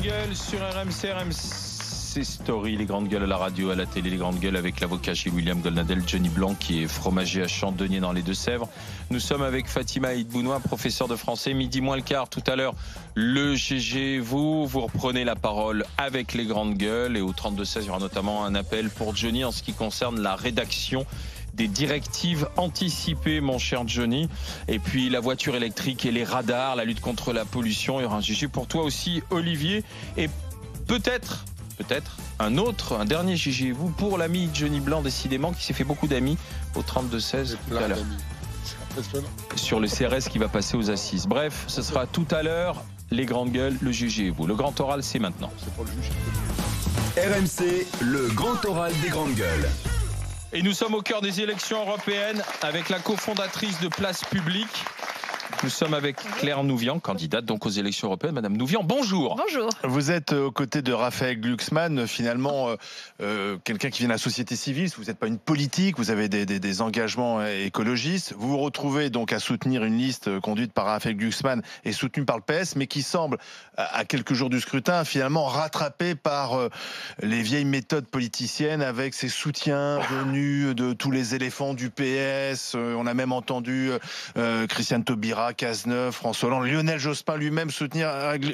gueules sur RMC Story, les grandes gueules à la radio, à la télé, les grandes gueules avec l'avocat chez William Goldnadel, Johnny Blanc qui est fromager à Chandonnier dans les Deux-Sèvres. Nous sommes avec Fatima Idbounoua, professeur de français, midi moins le quart. Tout à l'heure, le GG, vous reprenez la parole avec les grandes gueules et au 32-16, il y aura notamment un appel pour Johnny en ce qui concerne la rédaction des directives anticipées, mon cher Johnny. Et puis la voiture électrique et les radars, la lutte contre la pollution. Il y aura un GG pour toi aussi, Olivier. Et peut-être un dernier GG, vous, pour l'ami Johnny Blanc, décidément, qui s'est fait beaucoup d'amis au 32-16 tout à l'heure. Sur le CRS qui va passer aux assises. Bref, ce sera tout à l'heure. Les grandes gueules, le GG et vous. Le grand oral, c'est maintenant. RMC, le grand oral des grandes gueules. Et nous sommes au cœur des élections européennes avec la cofondatrice de Place Publique. Nous sommes avec Claire Nouvian, candidate donc aux élections européennes. Madame Nouvian, bonjour. Bonjour. Vous êtes aux côtés de Raphaël Glucksmann, finalement quelqu'un qui vient de la société civile. Vous n'êtes pas une politique, vous avez des engagements écologistes. Vous vous retrouvez donc à soutenir une liste conduite par Raphaël Glucksmann et soutenue par le PS, mais qui semble, à quelques jours du scrutin, finalement rattrapée par les vieilles méthodes politiciennes avec ses soutiens venus de tous les éléphants du PS. On a même entendu Christiane Taubira, Cazeneuve, François Hollande, Lionel Jospin lui-même soutenir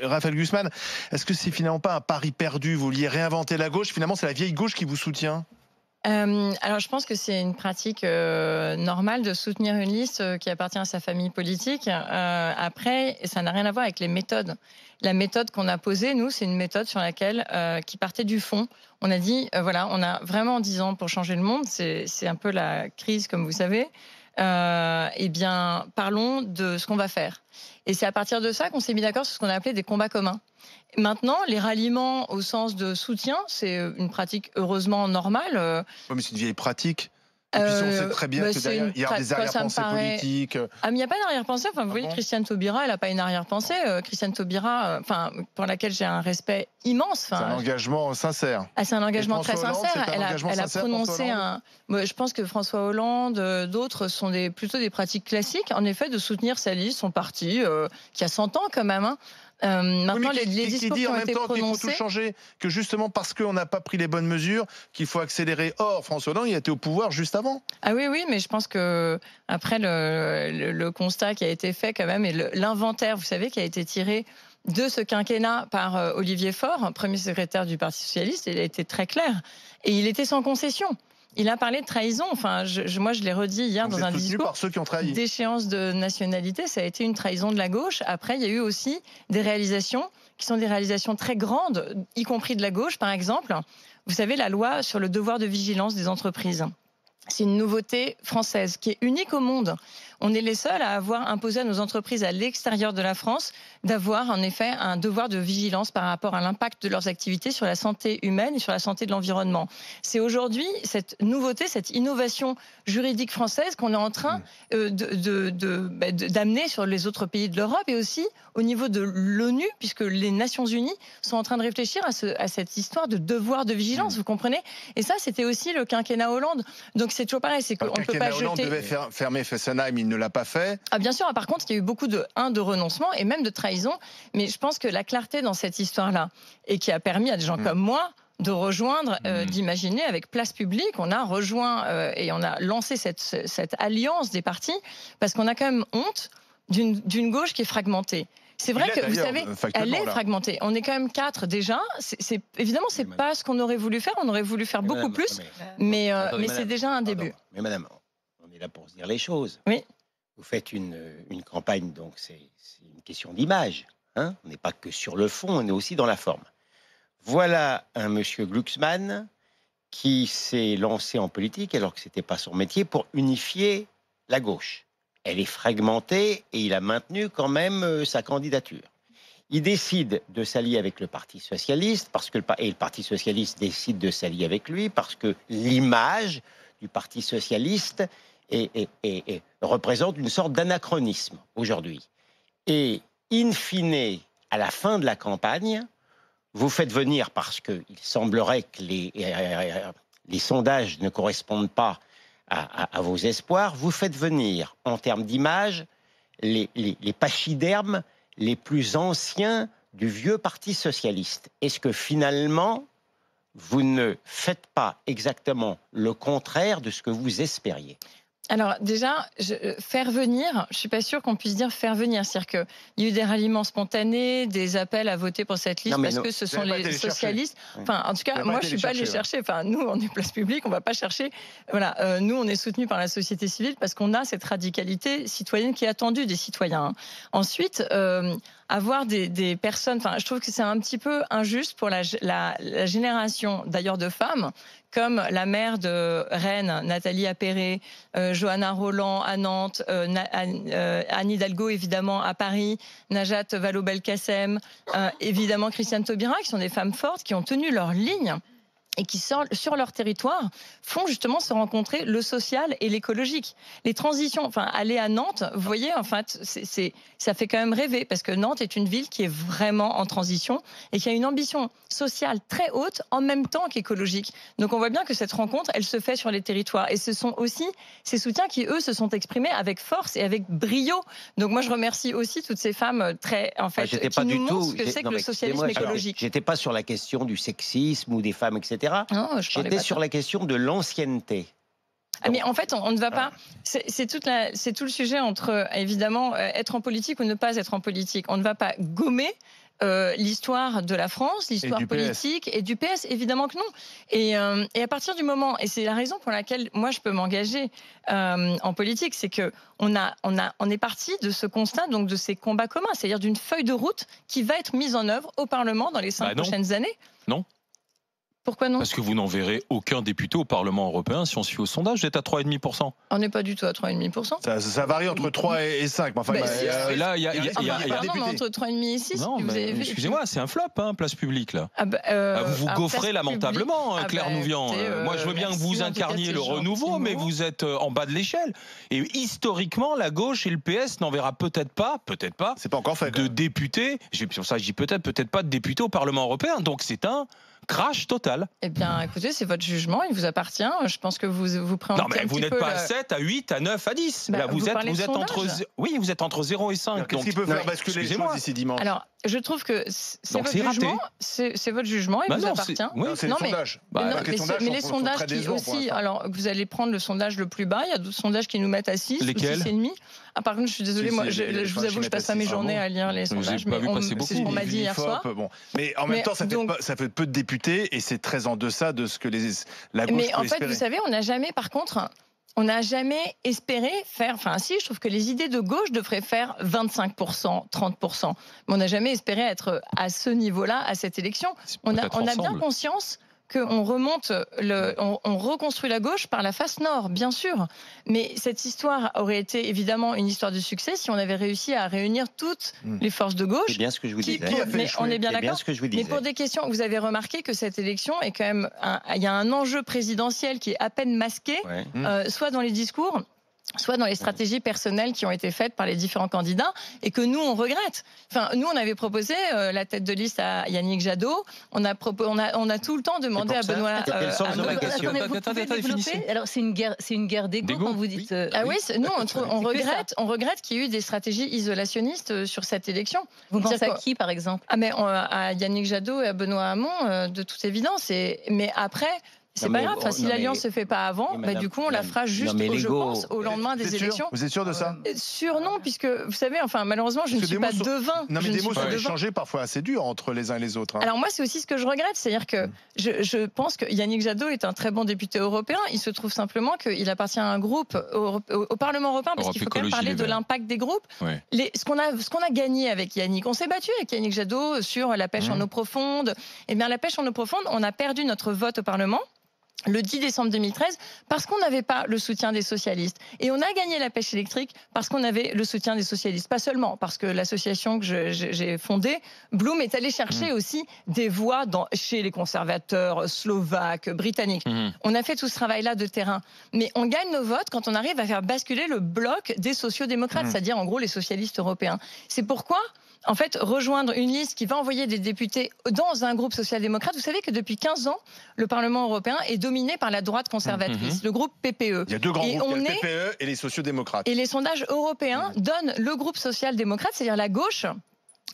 Raphaël Glucksmann. Est-ce que c'est finalement pas un pari perdu? Vous vouliez réinventer la gauche, finalement c'est la vieille gauche qui vous soutient? Alors je pense que c'est une pratique normale de soutenir une liste qui appartient à sa famille politique. Après, ça n'a rien à voir avec les méthodes. La méthode qu'on a posée, nous, c'est une méthode sur laquelle qui partait du fond. On a dit, voilà, on a vraiment 10 ans pour changer le monde. C'est un peu la crise, comme vous savez. Eh bien, parlons de ce qu'on va faire. Et c'est à partir de ça qu'on s'est mis d'accord sur ce qu'on a appelé des combats communs. Maintenant, les ralliements au sens de soutien, c'est une pratique heureusement normale. Oui, mais c'est une vieille pratique. Et puis on sait très bien que derrière, il y a des arrière-pensées politiques. Ah, mais il n'y a pas d'arrière-pensée. Enfin, vous voyez, Christiane Taubira, elle n'a pas une arrière-pensée. Christiane Taubira, pour laquelle j'ai un respect immense. C'est un engagement sincère. Ah, c'est un engagement très sincère. Elle a prononcé je pense que François Hollande, d'autres sont plutôt des pratiques classiques, en effet, de soutenir sa liste, son parti, qui a 100 ans quand même. Maintenant, les discours qui ont été prononcés, qu'il faut tout changer, que justement parce qu'on n'a pas pris les bonnes mesures, qu'il faut accélérer. Or, François Hollande, il était au pouvoir juste avant. Ah oui, mais je pense que après le constat qui a été fait quand même et l'inventaire, vous savez, qui a été tiré de ce quinquennat par Olivier Faure, premier secrétaire du Parti socialiste, il a été très clair et il était sans concession. Il a parlé de trahison. Enfin, moi, je l'ai redit hier dans un discours. Par ceux qui ont trahi. D'échéance de nationalité, ça a été une trahison de la gauche. Après, il y a eu aussi des réalisations qui sont des réalisations très grandes, y compris de la gauche, par exemple. Vous savez, la loi sur le devoir de vigilance des entreprises. C'est une nouveauté française qui est unique au monde. On est les seuls à avoir imposé à nos entreprises à l'extérieur de la France d'avoir en effet un devoir de vigilance par rapport à l'impact de leurs activités sur la santé humaine et sur la santé de l'environnement. C'est aujourd'hui cette nouveauté, cette innovation juridique française qu'on est en train d'amener sur les autres pays de l'Europe et aussi au niveau de l'ONU, puisque les Nations Unies sont en train de réfléchir à cette histoire de devoir de vigilance, vous comprenez? Et ça, c'était aussi le quinquennat Hollande. Donc c'est toujours pareil, c'est qu'on ne peut pas jeter... Hollande devait fermer Fessenheim, il ne l'a pas fait. Ah bien sûr, par contre, il y a eu beaucoup de renoncement et même de trahison. Mais je pense que la clarté dans cette histoire-là, et qui a permis à des gens comme moi de rejoindre, d'imaginer avec Place Publique, on a rejoint et on a lancé cette alliance des partis, parce qu'on a quand même honte d'une gauche qui est fragmentée. C'est vrai que, vous savez, elle est fragmentée. On est quand même 4 déjà. Évidemment, c'est pas ce qu'on aurait voulu faire. On aurait voulu faire beaucoup plus. Mais c'est déjà un début. Mais madame, on est là pour se dire les choses. Oui. Vous faites une campagne, donc c'est une question d'image. Hein, on n'est pas que sur le fond, on est aussi dans la forme. Voilà un monsieur Glucksmann qui s'est lancé en politique, alors que ce n'était pas son métier, pour unifier la gauche. Elle est fragmentée et il a maintenu quand même sa candidature. Il décide de s'allier avec le Parti socialiste, et le Parti socialiste décide de s'allier avec lui, parce que l'image du Parti socialiste représente une sorte d'anachronisme aujourd'hui. Et in fine, à la fin de la campagne, vous faites venir, parce qu'il semblerait que les sondages ne correspondent pas à vos espoirs, vous faites venir, en termes d'image, les pachydermes les plus anciens du vieux Parti socialiste. Est-ce que finalement, vous ne faites pas exactement le contraire de ce que vous espériez ? Alors déjà, faire venir, je suis pas sûre qu'on puisse dire faire venir. C'est-à-dire qu'il y a eu des ralliements spontanés, des appels à voter pour cette liste parce que ce sont les socialistes. Enfin, en tout cas, moi, je suis pas allée chercher. Enfin, nous, on est place publique, on va pas chercher. Voilà, nous, on est soutenus par la société civile parce qu'on a cette radicalité citoyenne qui est attendue des citoyens. Ensuite, avoir des personnes. Enfin, je trouve que c'est un petit peu injuste pour la génération, d'ailleurs, de femmes, comme la maire de Rennes, Nathalie Appéré, Johanna Roland à Nantes, Anne Hidalgo évidemment à Paris, Najat Vallaud-Belkacem, évidemment Christiane Taubira, qui sont des femmes fortes, qui ont tenu leur ligne et qui, sur leur territoire, font justement se rencontrer le social et l'écologique. Les transitions, enfin, aller à Nantes, vous voyez, en fait, ça fait quand même rêver, parce que Nantes est une ville qui est vraiment en transition et qui a une ambition sociale très haute, en même temps qu'écologique. Donc on voit bien que cette rencontre, elle se fait sur les territoires. Et ce sont aussi ces soutiens qui, eux, se sont exprimés avec force et avec brio. Donc moi, je remercie aussi toutes ces femmes très, en fait, qui nous montrent ce que c'est que le socialisme écologique. J'étais pas sur la question du sexisme ou des femmes, etc. J'étais sur la question de l'ancienneté. Mais en fait, on ne va pas. C'est tout le sujet entre, évidemment, être en politique ou ne pas être en politique. On ne va pas gommer l'histoire de la France, l'histoire politique et du PS, évidemment que non. Et à partir du moment, et c'est la raison pour laquelle moi je peux m'engager en politique, c'est que on est parti de ce constat, donc de ces combats communs, c'est-à-dire d'une feuille de route qui va être mise en œuvre au Parlement dans les 5 prochaines années. Non. Pourquoi non ? Parce que vous n'enverrez aucun député au Parlement européen si on suit au sondage. Vous êtes à 3,5%. On n'est pas du tout à 3,5%. Ça varie entre 3 et 5. Mais enfin, là, il y a entre 3,5 et 6. Non, excusez-moi, c'est un flop, hein, place publique, là. Vous vous gaufrez lamentablement, Claire Nouvian. Moi, je veux bien que vous incarniez le renouveau, mais vous êtes en bas de l'échelle. Et historiquement, la gauche et le PS n'enverra peut-être pas, c'est pas encore fait, de députés. Pour ça, je dis peut-être pas de députés au Parlement européen. Donc, c'est un crash total. Eh bien, écoutez, c'est votre jugement, il vous appartient. Je pense que vous prenez. Non, mais vous n'êtes pas à 7, à 8, à 9, à 10. Là, vous êtes entre 0 et 5. Qu'est-ce qui peut faire basculer les choses d'ici dimanche ? Alors, je trouve que c'est votre jugement. C'est votre jugement, il vous appartient. C'est les sondages. Mais les sondages qui aussi. Alors, vous allez prendre le sondage le plus bas. Il y a d'autres sondages qui nous mettent à 6 ou 6,5. Ah, par contre, je suis désolée, moi, je vous avoue, je passe pas mes journées à lire les sondages. Mais c'est ce qu'on m'a dit hier soir. Mais en même temps, ça fait peu de députés et c'est très en deçà de ce que la gauche peut espérer. Mais en fait, vous savez, on n'a jamais, par contre, espéré faire. Enfin, si, je trouve que les idées de gauche devraient faire 25%, 30%. Mais on n'a jamais espéré être à ce niveau-là, à cette élection. On a bien conscience qu'on remonte, on reconstruit la gauche par la face nord, bien sûr. Mais cette histoire aurait été évidemment une histoire de succès si on avait réussi à réunir toutes les forces de gauche. C'est bien ce que je vous disais. Mais on est bien d'accord. Mais pour des questions, vous avez remarqué que cette élection est quand même, il y a un enjeu présidentiel qui est à peine masqué, soit dans les discours, soit dans les stratégies personnelles qui ont été faites par les différents candidats et que nous, on regrette. Enfin, nous, on avait proposé la tête de liste à Yannick Jadot. On a tout le temps demandé à Benoît... Attendez, finissez. Alors, c'est une guerre d'ego quand vous dites... Ah oui, nous, on regrette qu'il y ait eu des stratégies isolationnistes sur cette élection. Vous pensez à qui, par exemple ? À Yannick Jadot et à Benoît Hamon, de toute évidence. Mais après... C'est pas grave, si l'alliance se fait pas avant, du coup on la fera juste, je pense, au lendemain des élections. Vous êtes sûr de ça ? Sûr non, puisque vous savez, malheureusement, je ne suis pas devin. Non, mais des mots sont échangés parfois assez durs entre les uns et les autres. Alors moi, c'est aussi ce que je regrette, c'est-à-dire que je pense que Yannick Jadot est un très bon député européen. Il se trouve simplement qu'il appartient à un groupe au Parlement européen, parce qu'il faut quand même parler de l'impact des groupes. Ce qu'on a gagné avec Yannick, on s'est battu avec Yannick Jadot sur la pêche en eau profonde. Eh bien, la pêche en eau profonde, on a perdu notre vote au Parlement le 10 décembre 2013, parce qu'on n'avait pas le soutien des socialistes. Et on a gagné la pêche électrique parce qu'on avait le soutien des socialistes. Pas seulement, parce que l'association que j'ai fondée, Bloom, est allée chercher aussi des voix chez les conservateurs slovaques, britanniques. On a fait tout ce travail-là de terrain. Mais on gagne nos votes quand on arrive à faire basculer le bloc des sociodémocrates, c'est-à-dire en gros les socialistes européens. C'est pourquoi... En fait, rejoindre une liste qui va envoyer des députés dans un groupe social-démocrate. Vous savez que depuis 15 ans, le Parlement européen est dominé par la droite conservatrice, le groupe PPE. Il y a deux grands groupes, le PPE et les sociaux-démocrates. Et les sondages européens donnent le groupe social-démocrate, c'est-à-dire la gauche,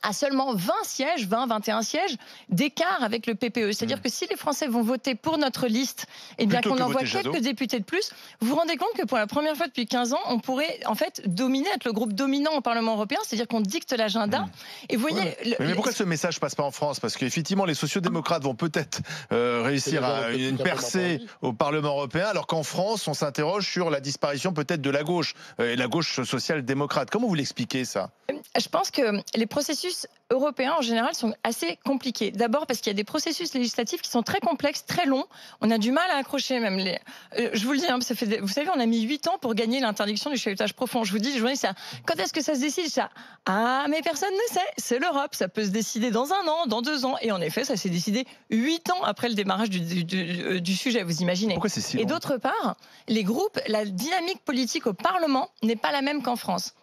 à seulement 20 sièges, 21 sièges d'écart avec le PPE. C'est-à-dire que si les Français vont voter pour notre liste, eh bien qu'on envoie quelques députés de plus, vous vous rendez compte que pour la première fois depuis 15 ans, on pourrait en fait dominer, être le groupe dominant au Parlement européen, c'est-à-dire qu'on dicte l'agenda. Et vous voyez... Mais pourquoi ce message passe pas en France? Parce qu'effectivement, les sociodémocrates vont peut-être réussir à une percée au Parlement européen, alors qu'en France, on s'interroge sur la disparition peut-être de la gauche, et la gauche social-démocrate. Comment vous l'expliquez, ça? Je pense que les processus européens, en général, sont assez compliqués. D'abord parce qu'il y a des processus législatifs qui sont très complexes, très longs. On a du mal à accrocher même les... je vous le dis, hein, vous savez, on a mis 8 ans pour gagner l'interdiction du chahutage profond. Je vous dis, ça, quand est-ce que ça se décide, ça? Ah, mais personne ne sait. C'est l'Europe. Ça peut se décider dans 1 an, dans 2 ans. Et en effet, ça s'est décidé 8 ans après le démarrage du sujet, vous imaginez. Pourquoi c'est si long? Et d'autre part, les groupes, la dynamique politique au Parlement n'est pas la même qu'en France.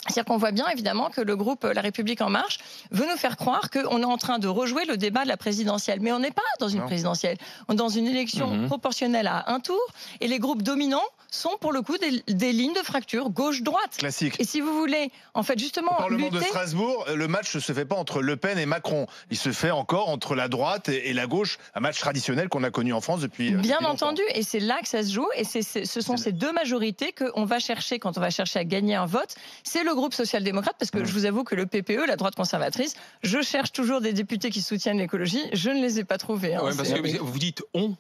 C'est-à-dire qu'on voit bien évidemment que le groupe La République En Marche veut nous faire croire qu'on est en train de rejouer le débat de la présidentielle. Mais on n'est pas dans une présidentielle. On est dans une élection proportionnelle à 1 tour. Et les groupes dominants sont pour le coup des lignes de fracture gauche-droite. Classique. Et si vous voulez, en fait, justement, au Parlement de Strasbourg, le match ne se fait pas entre Le Pen et Macron. Il se fait encore entre la droite et la gauche, un match traditionnel qu'on a connu en France depuis bien depuis entendu, et c'est là que ça se joue. Et ce sont ces deux majorités qu'on va chercher quand on va chercher à gagner un vote. C'est le groupe social-démocrate, parce que je vous avoue que le PPE, la droite conservatrice, je cherche toujours des députés qui soutiennent l'écologie. Je ne les ai pas trouvés. Hein, parce que vous dites on.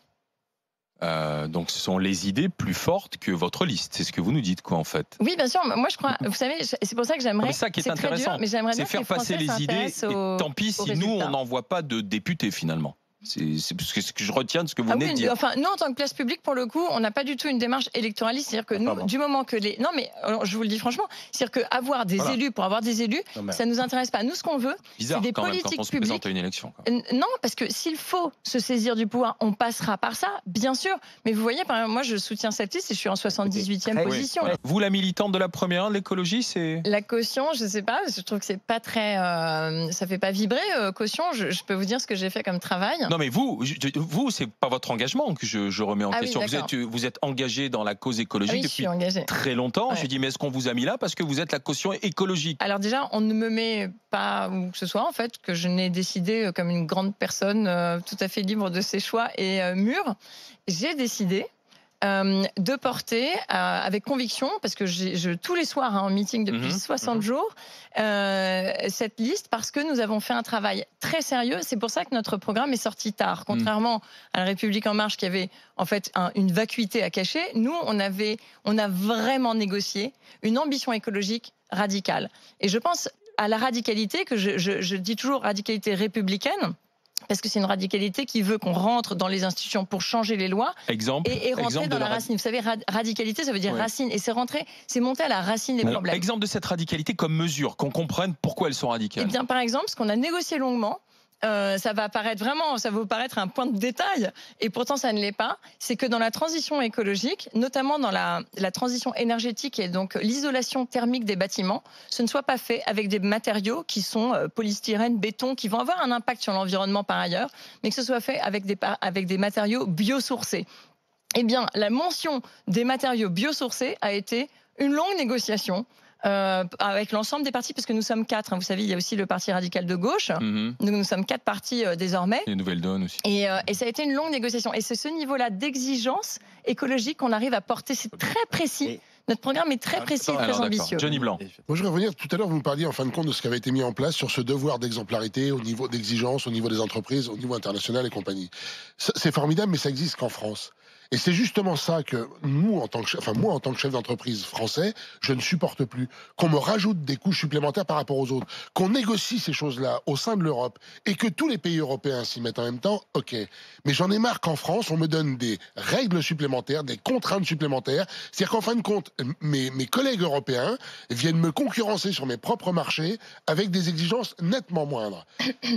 Donc ce sont les idées plus fortes que votre liste, c'est ce que vous nous dites, quoi, en fait. Oui, bien sûr. Moi, je crois. Vous savez, c'est pour ça que j'aimerais. C'est ça qui est intéressant. C'est faire passer les idées. Et tant pis si nous on n'envoie pas de députés finalement. C'est ce que je retiens de ce que vous venez de dire. Enfin, nous, en tant que place publique, pour le coup, on n'a pas du tout une démarche électoraliste. C'est-à-dire que nous, du moment que les... Non, mais je vous le dis franchement, c'est-à-dire qu'avoir des élus pour avoir des élus, ça ne nous intéresse pas. Nous, ce qu'on veut, c'est des politiques quand on se publiques. présente à une élection. Non, parce que s'il faut se saisir du pouvoir, on passera par ça, bien sûr. Mais vous voyez, par exemple, moi, je soutiens cette liste et je suis en 78e position. Oui. Vous, la militante de la première, l'écologie, c'est... La caution, je sais pas, je trouve que c'est pas très... ça fait pas vibrer, caution. Je peux vous dire ce que j'ai fait comme travail. Non, mais vous, c'est pas votre engagement que je remets en question. Vous êtes engagé dans la cause écologique depuis très longtemps. Ouais. Je dis, mais est-ce qu'on vous a mis là parce que vous êtes la caution écologique? Alors déjà, on ne me met pas où que ce soit, en fait, que je n'ai décidé comme une grande personne tout à fait libre de ses choix et mûre. J'ai décidé de porter avec conviction, parce que tous les soirs en meeting depuis 60 jours, cette liste, parce que nous avons fait un travail très sérieux. C'est pour ça que notre programme est sorti tard. Contrairement à La République En Marche qui avait en fait une vacuité à cacher, nous on a vraiment négocié une ambition écologique radicale. Et je pense à la radicalité, que je dis toujours radicalité républicaine, parce que c'est une radicalité qui veut qu'on rentre dans les institutions pour changer les lois et rentrer dans la racine. Vous savez, radicalité, ça veut dire racine. Et c'est monter à la racine des problèmes. Exemple de cette radicalité comme mesure, qu'on comprenne pourquoi elles sont radicales. Eh bien, par exemple, ce qu'on a négocié longuement, ça va vous paraître un point de détail, et pourtant ça ne l'est pas, c'est que dans la transition écologique, notamment dans la transition énergétique et donc l'isolation thermique des bâtiments, ce ne soit pas fait avec des matériaux qui sont polystyrène, béton, qui vont avoir un impact sur l'environnement par ailleurs, mais que ce soit fait avec des matériaux biosourcés. Eh bien, la mention des matériaux biosourcés a été une longue négociation avec l'ensemble des partis, parce que nous sommes 4. Hein, vous savez, il y a aussi le Parti radical de gauche. Donc nous sommes 4 partis désormais. Les Nouvelles Donnes aussi. Et ça a été une longue négociation. Et c'est ce niveau-là d'exigence écologique qu'on arrive à porter. C'est très précis. Notre programme est très précis et très ambitieux. Johnny Blanc. Moi, je vais revenir. Tout à l'heure, vous me parliez en fin de compte de ce qui avait été mis en place sur ce devoir d'exemplarité au niveau d'exigence, au niveau des entreprises, au niveau international et compagnie. C'est formidable, mais ça existe qu'en France. Et c'est justement ça que moi, en tant que chef d'entreprise français, je ne supporte plus. Qu'on me rajoute des couches supplémentaires par rapport aux autres. Qu'on négocie ces choses-là au sein de l'Europe et que tous les pays européens s'y mettent en même temps, ok. Mais j'en ai marre qu'en France, on me donne des règles supplémentaires, des contraintes supplémentaires. C'est-à-dire qu'en fin de compte, mes collègues européens viennent me concurrencer sur mes propres marchés avec des exigences nettement moindres.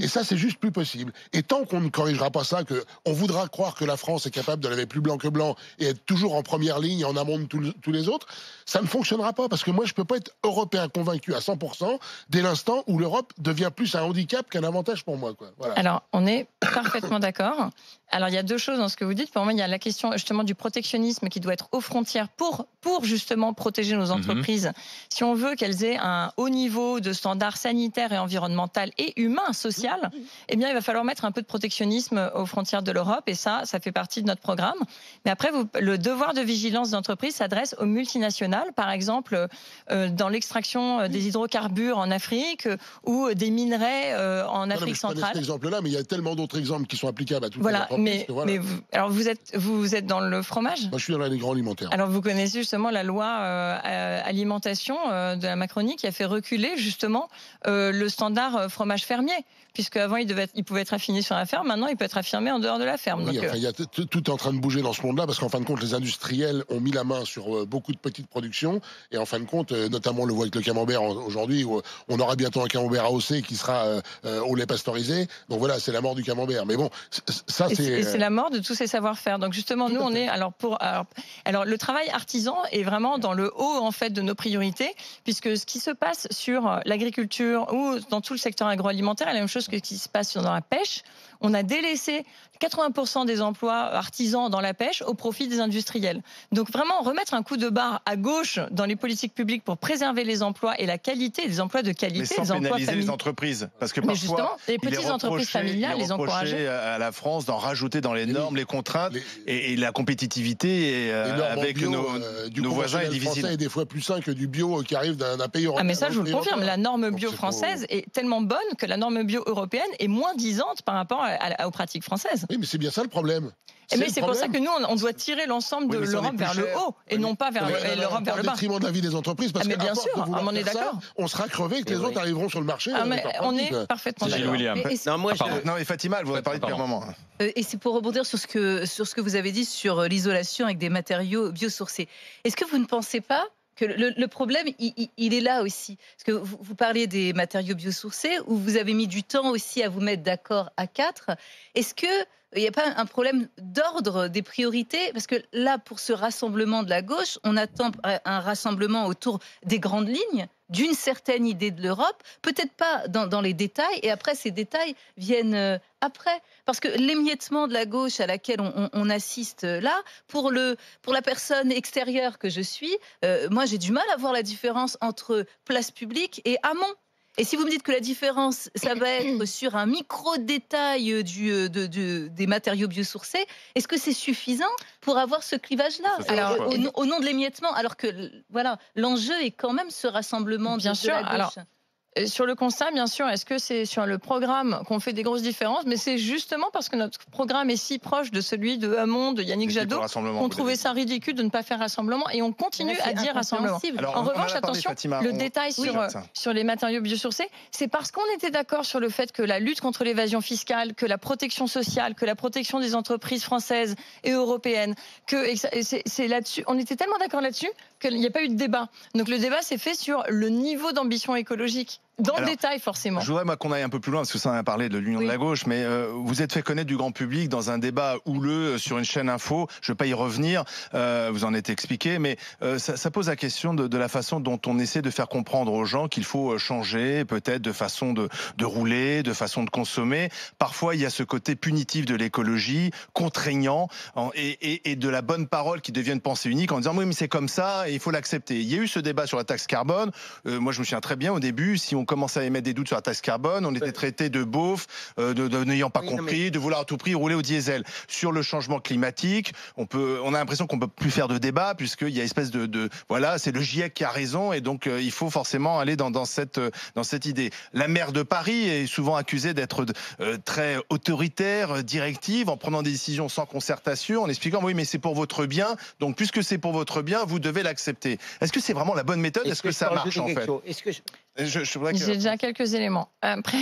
Et ça, c'est juste plus possible. Et tant qu'on ne corrigera pas ça, qu'on voudra croire que la France est capable de laver plus blanc tant que blanc et être toujours en première ligne, en amont de tous les autres, ça ne fonctionnera pas. Parce que moi, je ne peux pas être européen convaincu à 100% dès l'instant où l'Europe devient plus un handicap qu'un avantage pour moi, quoi. Voilà. Alors, on est parfaitement d'accord. Alors, il y a deux choses dans ce que vous dites. Pour moi, il y a la question justement du protectionnisme qui doit être aux frontières pour justement protéger nos entreprises. Si on veut qu'elles aient un haut niveau de standards sanitaires et environnemental et humain, social, eh bien, il va falloir mettre un peu de protectionnisme aux frontières de l'Europe. Et ça fait partie de notre programme. Mais après, le devoir de vigilance d'entreprise s'adresse aux multinationales, par exemple, dans l'extraction des hydrocarbures en Afrique ou des minerais en Afrique centrale. Cet exemple-là, mais il y a tellement d'autres exemples qui sont applicables à toutes les entreprises. Mais alors vous êtes dans le fromage ? Moi, je suis dans l'agroalimentaire. Alors vous connaissez justement la loi alimentation de la Macronie qui a fait reculer justement le standard fromage fermier, puisque avant il pouvait être affiné sur la ferme, maintenant il peut être affiné en dehors de la ferme. Oui, donc, enfin, tout est en train de bouger dans ce monde-là, parce qu'en fin de compte, les industriels ont mis la main sur beaucoup de petites productions, et en fin de compte, notamment on le voit avec le camembert aujourd'hui, où on aura bientôt un camembert AOC qui sera au lait pasteurisé. Donc voilà, c'est la mort du camembert. Mais bon, ça c'est... Et c'est la mort de tous ces savoir-faire. Donc justement, nous, on est alors le travail artisan est vraiment dans le haut en fait de nos priorités, puisque ce qui se passe sur l'agriculture ou dans tout le secteur agroalimentaire est la même chose que ce qui se passe dans la pêche. On a délaissé 80% des emplois artisans dans la pêche au profit des industriels. Donc vraiment remettre un coup de barre à gauche dans les politiques publiques pour préserver les emplois et la qualité des emplois de qualité, mais sans pénaliser les entreprises, parce que parfois les petites entreprises familiales, les encourager à la France d'en rajouter dans les normes, les contraintes et la compétitivité avec nos voisins est difficile. Français est des fois plus sain que du bio qui arrive d'un pays européen. Ah mais ça je vous le confirme, la norme bio française est tellement bonne que la norme bio européenne est moins disante par rapport aux pratiques françaises. Oui, mais c'est bien ça le problème. Mais c'est pour ça que nous, on doit tirer l'ensemble de l'Europe vers le haut et non pas vers l'Europe vers le bas. Au détriment de la vie des entreprises, parce que bien sûr, on est d'accord. On sera crevé que les autres arriveront sur le marché. On est parfaitement d'accord. Non, mais Fatima, elle voudrait parler depuis un moment. Et c'est pour rebondir sur ce que vous avez dit sur l'isolation avec des matériaux biosourcés. Est-ce que vous ne pensez pas que le problème, il est là aussi? Parce que vous parliez des matériaux biosourcés, où vous avez mis du temps aussi à vous mettre d'accord à 4. Est-ce qu'il n'y a pas un problème d'ordre des priorités? Parce que là, pour ce rassemblement de la gauche, on attend un rassemblement autour des grandes lignes, d'une certaine idée de l'Europe, peut-être pas dans les détails, et après, ces détails viennent après. Parce que l'émiettement de la gauche à laquelle on assiste là, pour la personne extérieure que je suis, moi, j'ai du mal à voir la différence entre place publique et amont. Et si vous me dites que la différence, ça va être sur un micro-détail des matériaux biosourcés, est-ce que c'est suffisant pour avoir ce clivage-là? Alors, au nom de l'émiettement, alors que voilà, l'enjeu est quand même ce rassemblement de la gauche. Alors, sur le constat, bien sûr, est-ce que c'est sur le programme qu'on fait des grosses différences? Mais c'est justement parce que notre programme est si proche de celui de Hamon, de Yannick Jadot, qu'on trouvait ça ridicule de ne pas faire rassemblement, et on continue à dire rassemblement. En revanche, attention, le détail sur les matériaux biosourcés, c'est parce qu'on était d'accord sur le fait que la lutte contre l'évasion fiscale, que la protection sociale, que la protection des entreprises françaises et européennes, c'est là-dessus, on était tellement d'accord là-dessus qu'il n'y a pas eu de débat. Donc le débat s'est fait sur le niveau d'ambition écologique. Dans le détail, forcément. Je voudrais qu'on aille un peu plus loin, parce que ça, on a parlé de l'union de la gauche, mais vous êtes fait connaître du grand public dans un débat houleux sur une chaîne info. Je ne vais pas y revenir, vous en êtes expliqué, mais ça pose la question de la façon dont on essaie de faire comprendre aux gens qu'il faut changer, peut-être de façon de rouler, de façon de consommer. Parfois, il y a ce côté punitif de l'écologie, contraignant, et de la bonne parole qui devient une pensée unique en disant oui, mais c'est comme ça, et il faut l'accepter. Il y a eu ce débat sur la taxe carbone. Moi, je me souviens très bien au début, si on commençait à émettre des doutes sur la taxe carbone, on était traité de beauf, de n'ayant pas compris, de vouloir à tout prix rouler au diesel. Sur le changement climatique, on a l'impression qu'on peut plus faire de débat, puisqu'il y a espèce voilà, c'est le GIEC qui a raison, et donc il faut forcément aller dans cette idée. La maire de Paris est souvent accusée d'être très autoritaire, directive, en prenant des décisions sans concertation, en expliquant oui, mais c'est pour votre bien, donc puisque c'est pour votre bien, vous devez l'accepter. Est-ce que c'est vraiment la bonne méthode? Est-ce que ça marche en fait? J'ai déjà quelques éléments. Après,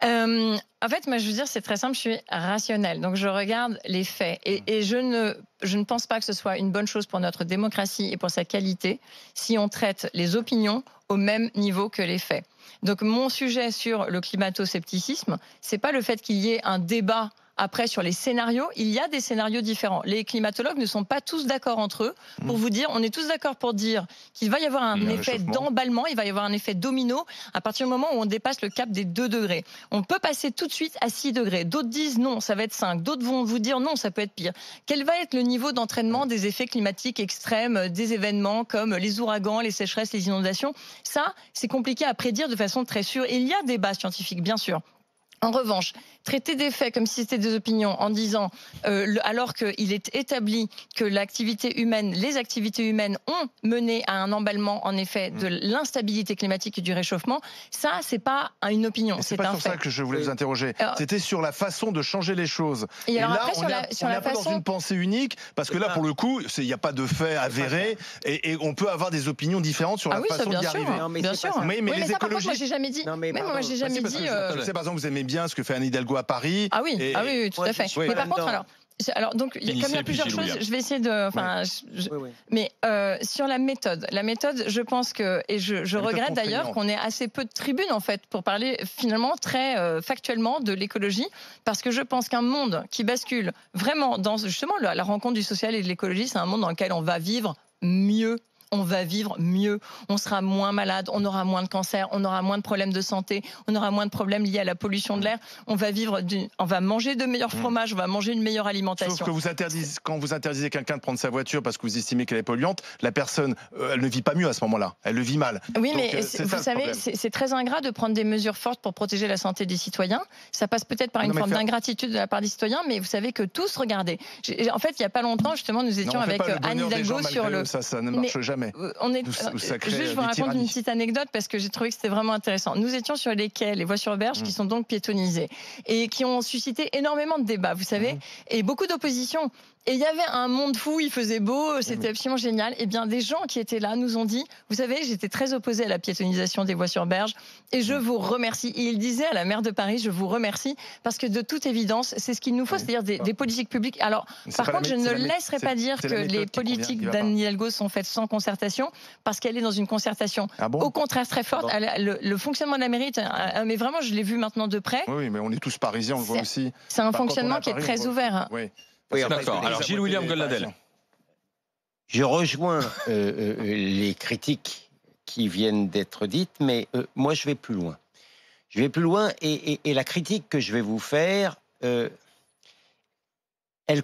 en fait, moi, je veux dire, c'est très simple. Je suis rationnelle, donc je regarde les faits, et je ne pense pas que ce soit une bonne chose pour notre démocratie et pour sa qualité si on traite les opinions au même niveau que les faits. Donc, mon sujet sur le climato-scepticisme, c'est pas le fait qu'il y ait un débat Après, sur les scénarios, il y a des scénarios différents. Les climatologues ne sont pas tous d'accord entre eux pour vous dire, on est tous d'accord pour dire qu'il va y avoir un effet d'emballement, il va y avoir un effet domino à partir du moment où on dépasse le cap des 2 degrés. On peut passer tout de suite à 6 degrés. D'autres disent non, ça va être 5. D'autres vont vous dire non, ça peut être pire. Quel va être le niveau d'entraînement des effets climatiques extrêmes, des événements comme les ouragans, les sécheresses, les inondations? Ça, c'est compliqué à prédire de façon très sûre. Et il y a des débat scientifique, bien sûr. En revanche, traiter des faits comme si c'était des opinions en disant, alors qu'il est établi que les activités humaines ont mené à un emballement, en effet, de l'instabilité climatique et du réchauffement, ça, c'est pas une opinion, c'est un fait. C'est pas sur ça que je voulais vous interroger. C'était sur la façon de changer les choses. Et alors là, après, on est un peu dans une pensée unique, parce que là, pour le coup, il n'y a pas de fait avéré, et on peut avoir des opinions différentes sur la façon d'y arriver. Bien sûr. Mais les ça, par contre, écologistes... moi, j'ai jamais dit. Moi, j'ai jamais dit. Je sais, par exemple, vous aimez bien ce que fait Anne Hidalgo à Paris. Ah oui, tout à fait. Mais par contre, donc, comme il y a plusieurs choses, je vais essayer de. Mais sur la méthode, je pense que, et je regrette d'ailleurs qu'on ait assez peu de tribunes en fait pour parler finalement très factuellement de l'écologie, parce que je pense qu'un monde qui bascule vraiment dans justement la rencontre du social et de l'écologie, c'est un monde dans lequel on va vivre mieux. On va vivre mieux, on sera moins malade, on aura moins de cancer, on aura moins de problèmes de santé, on aura moins de problèmes liés à la pollution de l'air, on va manger de meilleurs fromages, on va manger une meilleure alimentation. Sauf que quand vous interdisez quelqu'un de prendre sa voiture parce que vous estimez qu'elle est polluante, la personne, elle ne vit pas mieux à ce moment-là, elle le vit mal. Oui, donc, mais vous savez, c'est très ingrat de prendre des mesures fortes pour protéger la santé des citoyens. Ça passe peut-être par une forme d'ingratitude de la part des citoyens, mais vous savez que tous, regardez. En fait, il n'y a pas longtemps, justement, nous étions avec Anne Hidalgo sur le... Ça ne marche jamais. Je vous raconte une petite anecdote parce que j'ai trouvé que c'était vraiment intéressant. Nous étions sur les quais, les voies sur berge qui sont donc piétonnisées et qui ont suscité énormément de débats, vous savez, et beaucoup d'opposition. Et il y avait un monde fou, il faisait beau, c'était absolument génial. Et bien, des gens qui étaient là nous ont dit, vous savez, j'étais très opposée à la piétonnisation des voies sur berge et je vous remercie. Et il disait à la maire de Paris, je vous remercie parce que de toute évidence, c'est ce qu'il nous faut, c'est-à-dire des politiques publiques. Alors, par contre, je ne laisserai pas dire que les politiques d'Anne Hidalgo sont faites sans concertation parce qu'elle est dans une concertation au contraire très forte. Le fonctionnement de la mairie, mais vraiment, je l'ai vu maintenant de près. Oui, mais on est tous parisiens, on le voit aussi. C'est un fonctionnement qui est très ouvert. Oui, d'accord. Alors, Gilles-William Goldnadel. Je rejoins les critiques qui viennent d'être dites, mais moi, je vais plus loin. Je vais plus loin et la critique que je vais vous faire, elle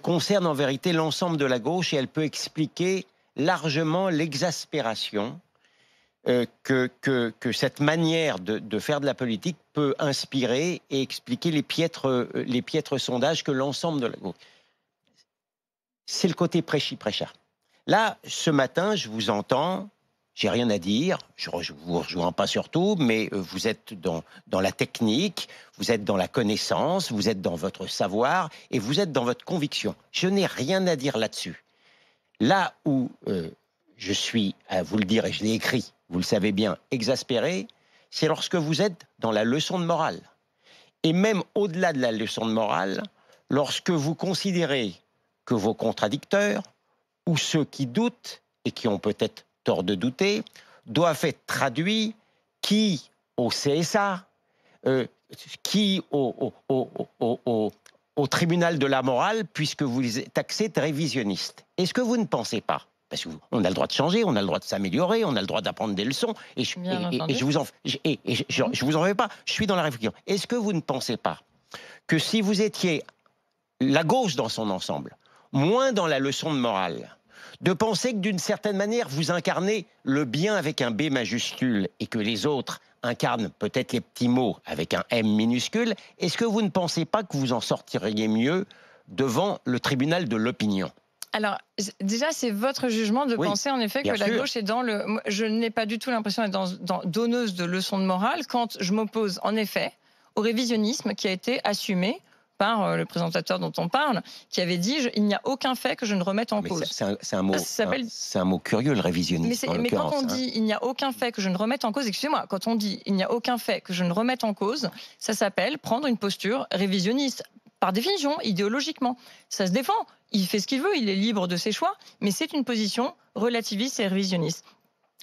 concerne en vérité l'ensemble de la gauche et elle peut expliquer largement l'exaspération que cette manière de faire de la politique peut inspirer et expliquer les piètres sondages que l'ensemble de la gauche. C'est le côté prêchi-prêcha. Là, ce matin, je vous entends, j'ai rien à dire, je ne vous rejoins pas sur tout, mais vous êtes dans la technique, vous êtes dans la connaissance, vous êtes dans votre savoir et vous êtes dans votre conviction. Je n'ai rien à dire là-dessus. Là où je suis, à vous le dire et je l'ai écrit, vous le savez bien, exaspéré, c'est lorsque vous êtes dans la leçon de morale. Et même au-delà de la leçon de morale, lorsque vous considérez que vos contradicteurs, ou ceux qui doutent, et qui ont peut-être tort de douter, doivent être traduits, qui au CSA, qui au tribunal de la morale, puisque vous les taxez de révisionnistes. Est-ce que vous ne pensez pas, parce qu'on a le droit de changer, on a le droit de s'améliorer, on a le droit d'apprendre des leçons, et je vous en fais pas, je suis dans la réflexion. Est-ce que vous ne pensez pas que si vous étiez la gauche dans son ensemble, moins dans la leçon de morale, de penser que d'une certaine manière, vous incarnez le bien avec un B majuscule et que les autres incarnent peut-être les petits mots avec un M minuscule, est-ce que vous ne pensez pas que vous en sortiriez mieux devant le tribunal de l'opinion ? Alors, déjà, c'est votre jugement de penser en effet que la gauche est dans le... Je n'ai pas du tout l'impression d'être dans donneuse de leçons de morale quand je m'oppose en effet au révisionnisme qui a été assumé par le présentateur dont on parle, qui avait dit « il n'y a aucun fait que je ne remette en cause ». C'est un mot curieux, le révisionnisme. Mais quand on dit « il n'y a aucun fait que je ne remette en cause », excusez-moi, quand on dit « il n'y a aucun fait que je ne remette en cause », ça s'appelle prendre une posture révisionniste. Par définition, idéologiquement. Ça se défend, il fait ce qu'il veut, il est libre de ses choix, mais c'est une position relativiste et révisionniste.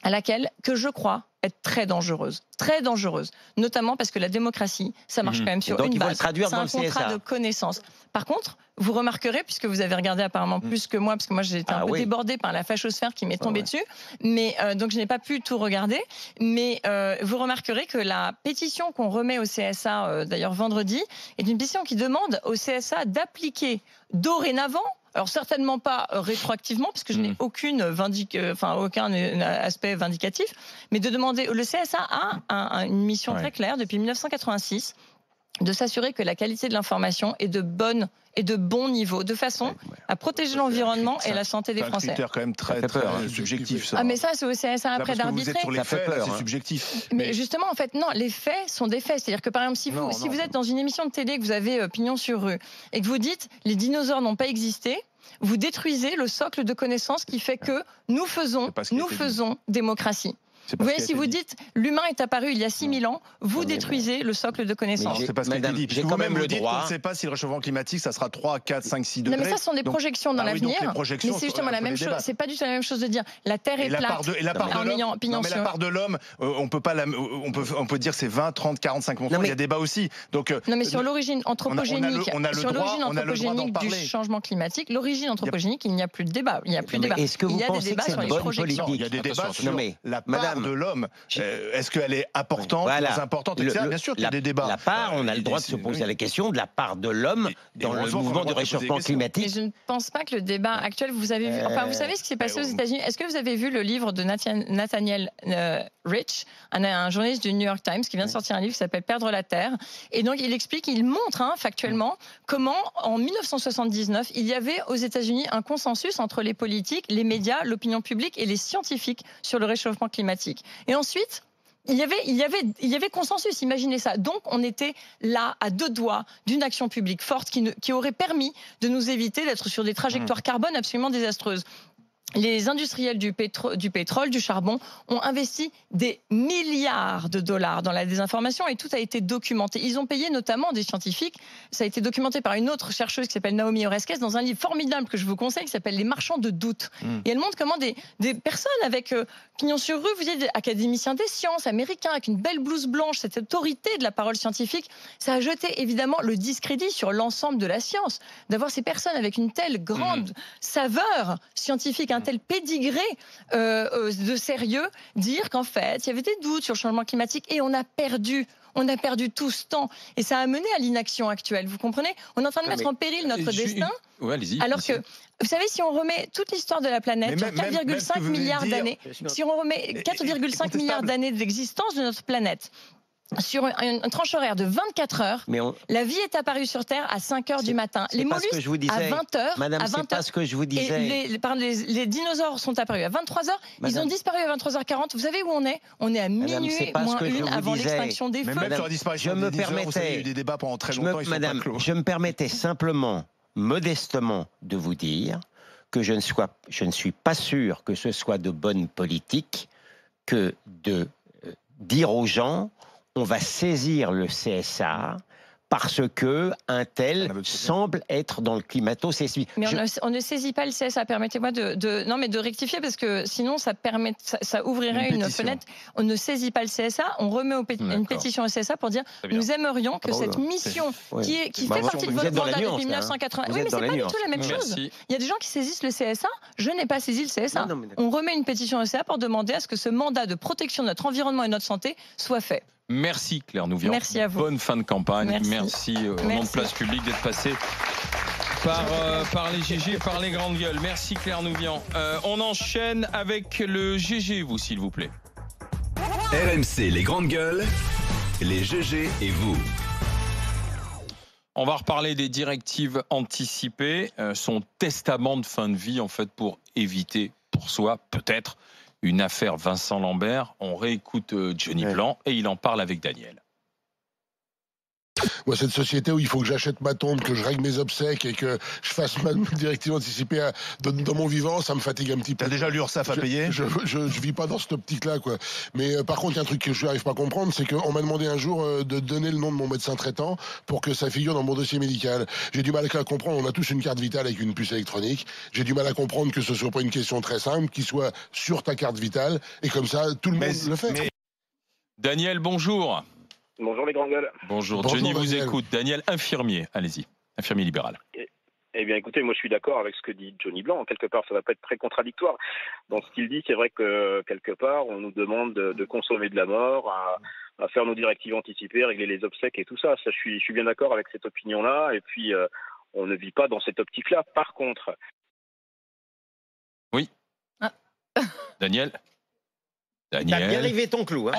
à laquelle, que je crois être très dangereuse, notamment parce que la démocratie, ça marche quand même sur une base, c'est un contrat de connaissance. Par contre, vous remarquerez, puisque vous avez regardé apparemment plus que moi, parce que moi j'ai été un peu débordée par la fachosphère qui m'est tombée dessus, mais donc je n'ai pas pu tout regarder, mais vous remarquerez que la pétition qu'on remet au CSA, d'ailleurs vendredi, est une pétition qui demande au CSA d'appliquer dorénavant, alors certainement pas rétroactivement, parce que je n'ai aucun aspect vindicatif, mais de demander, le CSA a une mission très claire depuis 1986, de s'assurer que la qualité de l'information est de bon niveau, de façon à protéger l'environnement et la santé des Français. C'est un critère quand même très subjectif. Ça. Ah mais ça, c'est au CSA après d'arbitrer. Ça fait peur, c'est subjectif. Mais justement, en fait, non, les faits sont des faits. C'est-à-dire que par exemple, si vous êtes dans une émission de télé, que vous avez pignon sur rue, et que vous dites les dinosaures n'ont pas existé, vous détruisez le socle de connaissances qui fait que nous faisons démocratie. Vous voyez, si vous dites l'humain est apparu il y a 6000 ans, vous détruisez le socle de connaissances. C'est pas ce qu'elle dit. J'ai quand même le droit. On ne sait pas si le réchauffement climatique, ça sera 3, 4, 5, 6 degrés. Non, mais ça, ce sont des projections dans l'avenir. Mais c'est justement la même chose. C'est pas du tout la même chose de dire la Terre est plate. Et la part de l'homme, on peut dire c'est 20, 30, 45%. Il y a débat aussi. Donc, non, mais sur l'origine anthropogénique, du changement climatique, l'origine anthropogénique, il n'y a plus de débat. Il y a plus de débat. Est-ce que vous pensez que c'est une bonne politique ? Il y a des débats sur la part de l'homme. Est-ce qu'elle est importante, très importante, etc. Bien sûr qu'il y a des débats. La part, on a le droit de se poser la question de la part de l'homme dans le mouvement du réchauffement climatique. Mais je ne pense pas que le débat actuel, vous savez vu, enfin vous savez ce qui s'est passé aux États-Unis. Est-ce que vous avez vu le livre de Nathaniel Rich, un journaliste du New York Times qui vient de sortir un livre qui s'appelle Perdre la Terre, et donc il montre factuellement comment en 1979 il y avait aux États-Unis un consensus entre les politiques, les médias, l'opinion publique et les scientifiques sur le réchauffement climatique. Et ensuite, il y avait consensus, imaginez ça. Donc, on était là, à 2 doigts d'une action publique forte qui aurait permis de nous éviter d'être sur des trajectoires carbone absolument désastreuses. Les industriels du pétrole, du charbon ont investi des milliards de dollars dans la désinformation et tout a été documenté. Ils ont payé notamment des scientifiques. Ça a été documenté par une autre chercheuse qui s'appelle Naomi Oreskes dans un livre formidable que je vous conseille qui s'appelle Les marchands de doute. Et elle montre comment des personnes avec pignon sur rue, vous êtes des académiciens des sciences américains avec une belle blouse blanche, cette autorité de la parole scientifique, ça a jeté évidemment le discrédit sur l'ensemble de la science. D'avoir ces personnes avec une telle grande saveur scientifique, un tel pédigré de sérieux, dire qu'en fait, il y avait des doutes sur le changement climatique et on a perdu tout ce temps. Et ça a mené à l'inaction actuelle, vous comprenez ? On est en train de mettre en péril notre destin. Alors que, vous savez, si on remet toute l'histoire de la planète sur 4,5 milliards d'années, si on remet 4,5 milliards d'années d'existence de notre planète, sur une tranche horaire de 24 heures, la vie est apparue sur Terre à 5 heures du matin. Les mollusques à 20 heures. Madame, c'est pas ce que je vous disais. Et les dinosaures sont apparus à 23 heures. Ils ont disparu à 23h40. Vous savez où on est ? On est à minuit moins 1 avant l'extinction des feux. Même sur la disparition des dinosaures, vous savez, il y a eu des débats pendant très longtemps. Madame, je me permettais simplement, modestement, de vous dire que je ne suis pas sûr que ce soit de bonne politique que de dire aux gens on va saisir le CSA parce que un tel semble être dans le climato-sismique. Mais on ne saisit pas le CSA. Permettez-moi de rectifier parce que sinon ça ouvrirait une fenêtre. On ne saisit pas le CSA. On remet une pétition au CSA pour dire nous aimerions que cette mission qui fait partie de votre mandat depuis 1980. Oui, mais c'est pas du tout la même chose. Il y a des gens qui saisissent le CSA. Je n'ai pas saisi le CSA. On remet une pétition au CSA pour demander à ce que ce mandat de protection de notre environnement et de notre santé soit fait. Merci Claire Nouvian. Merci à vous. Bonne fin de campagne. Merci au nom de Place Publique d'être passé par les GG et par les grandes gueules. Merci Claire Nouvian. On enchaîne avec le GG, vous, s'il vous plaît. RMC, les grandes gueules, les GG et vous. On va reparler des directives anticipées, son testament de fin de vie, en fait, pour éviter pour soi, peut-être, une affaire Vincent Lambert. On réécoute Johnny Blanc et il en parle avec Daniel. Moi, cette société où il faut que j'achète ma tombe, que je règle mes obsèques et que je fasse ma directive anticipée dans mon vivant, ça me fatigue un petit peu. T'as déjà l'URSSAF à payer? Je vis pas dans cette optique-là, quoi. Mais par contre, il y a un truc que je n'arrive pas à comprendre, c'est qu'on m'a demandé un jour de donner le nom de mon médecin traitant pour que ça figure dans mon dossier médical. J'ai du mal à comprendre. On a tous une carte vitale avec une puce électronique. J'ai du mal à comprendre que ce soit pas une question très simple, qui soit sur ta carte vitale et comme ça, tout le monde le fait. Daniel, bonjour. Bonjour les grands gueules. Bonjour, Bonjour, Johnny vous Daniel. écoute. Daniel, infirmier, allez-y. Infirmier libéral. Eh bien écoutez, moi je suis d'accord avec ce que dit Johnny Blanc. Quelque part, ça va pas être très contradictoire. Dans ce qu'il dit, c'est vrai que quelque part, on nous demande de consommer de la mort, à faire nos directives anticipées, régler les obsèques et tout ça. Ça, je suis bien d'accord avec cette opinion-là. Et puis, on ne vit pas dans cette optique-là. Par contre... Oui. Ah. Daniel. T'as bien arrivé ton clou. Hein.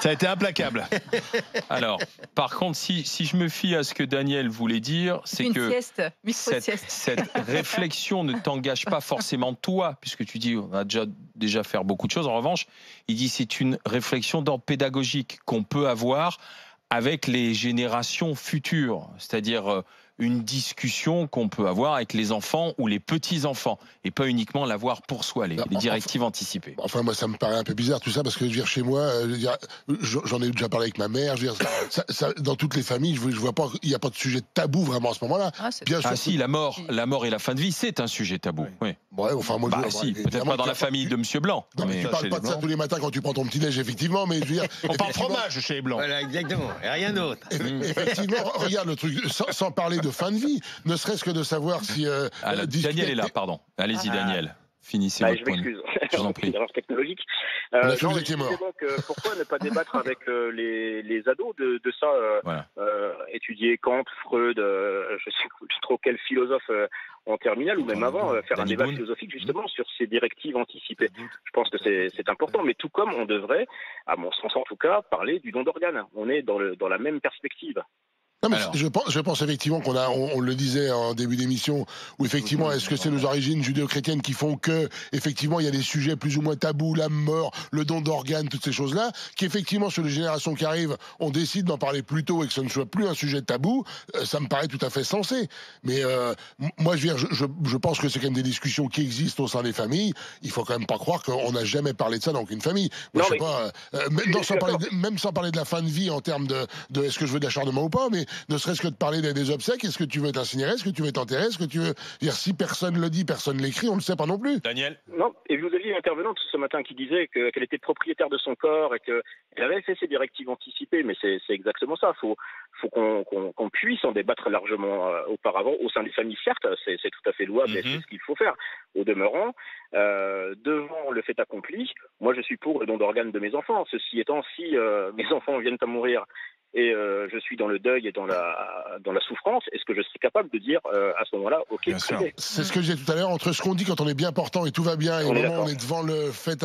Ça a été implacable. Alors, par contre, si je me fie à ce que Daniel voulait dire, c'est Une que sieste, micro-sieste. cette réflexion ne t'engage pas forcément toi, puisque tu dis on va déjà faire beaucoup de choses. En revanche, il dit c'est une réflexion d'ordre pédagogique qu'on peut avoir avec les générations futures, c'est-à-dire une discussion qu'on peut avoir avec les enfants ou les petits-enfants, et pas uniquement l'avoir pour soi, les directives anticipées. Enfin, moi, ça me paraît un peu bizarre tout ça, parce que je veux dire, chez moi, j'en ai déjà parlé avec ma mère. Je veux dire, dans toutes les familles, je vois pas, il n'y a pas de sujet tabou vraiment à ce moment-là. Bien sûr. Ah si, la mort et la fin de vie, c'est un sujet tabou. Oui. Ouais, enfin, moi, si, peut-être pas dans la famille de Monsieur Blanc. Non, mais tu parles pas de ça tous les matins quand tu prends ton petit déj, effectivement, mais je veux dire, on parle fromage chez les Blancs. Voilà, exactement, et rien d'autre. Effectivement, regarde le truc, sans parler de fin de vie, ne serait-ce que de savoir si... Daniel est là, pardon. Allez-y, Daniel. Finissez votre point. Je m'excuse. Je vous en prie. Une erreur technologique. Donc, pourquoi ne pas débattre avec les ados de ça voilà. Étudier Kant, Freud, je sais plus trop quel philosophe en terminale ou même avant, faire un débat philosophique justement sur ces directives anticipées. Je pense que c'est important, mais tout comme on devrait, à mon sens en tout cas, parler du don d'organes. On est dans la même perspective. Non, mais je pense effectivement on le disait en début d'émission, où effectivement, est-ce que c'est nos origines judéo-chrétiennes qui font que, effectivement, il y a des sujets plus ou moins tabous, la mort, le don d'organes, toutes ces choses-là, qui effectivement, sur les générations qui arrivent, on décide d'en parler plus tôt et que ce ne soit plus un sujet tabou, ça me paraît tout à fait sensé. Mais moi, je pense que c'est quand même des discussions qui existent au sein des familles. Il faut quand même pas croire qu'on n'a jamais parlé de ça dans aucune famille. Moi, je sais pas, même sans parler de la fin de vie en termes de est-ce que je veux de l'acharnement ou pas, mais ne serait-ce que de parler des obsèques, est-ce que tu veux être incinéré, est-ce que tu veux être enterré, est-ce que tu veux dire si personne le dit, personne l'écrit, on ne le sait pas non plus. Daniel. Non, et vous aviez une intervenante ce matin qui disait qu'elle était propriétaire de son corps et qu'elle avait fait ses directives anticipées, mais c'est exactement ça. Faut qu'on puisse en débattre largement auparavant au sein des familles, certes, c'est tout à fait louable, et c'est ce qu'il faut faire. Au demeurant, devant le fait accompli, moi je suis pour le don d'organes de mes enfants. Ceci étant, si mes enfants viennent à mourir et je suis dans le deuil et dans la souffrance, est-ce que je serai capable de dire à ce moment-là, ok, c'est ce que je disais tout à l'heure, entre ce qu'on dit quand on est bien portant et tout va bien, et au moment où on est devant le fait,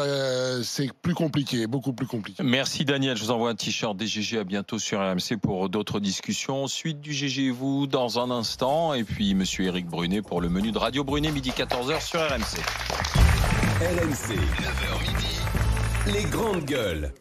c'est plus compliqué, beaucoup plus compliqué. Merci Daniel, je vous envoie un t-shirt des GG, à bientôt sur RMC pour d'autres discussions. Suite du GG et vous dans un instant, et puis monsieur Éric Brunet pour le menu de Radio Brunet, midi 14h sur RMC. RMC, 9h midi, les grandes gueules.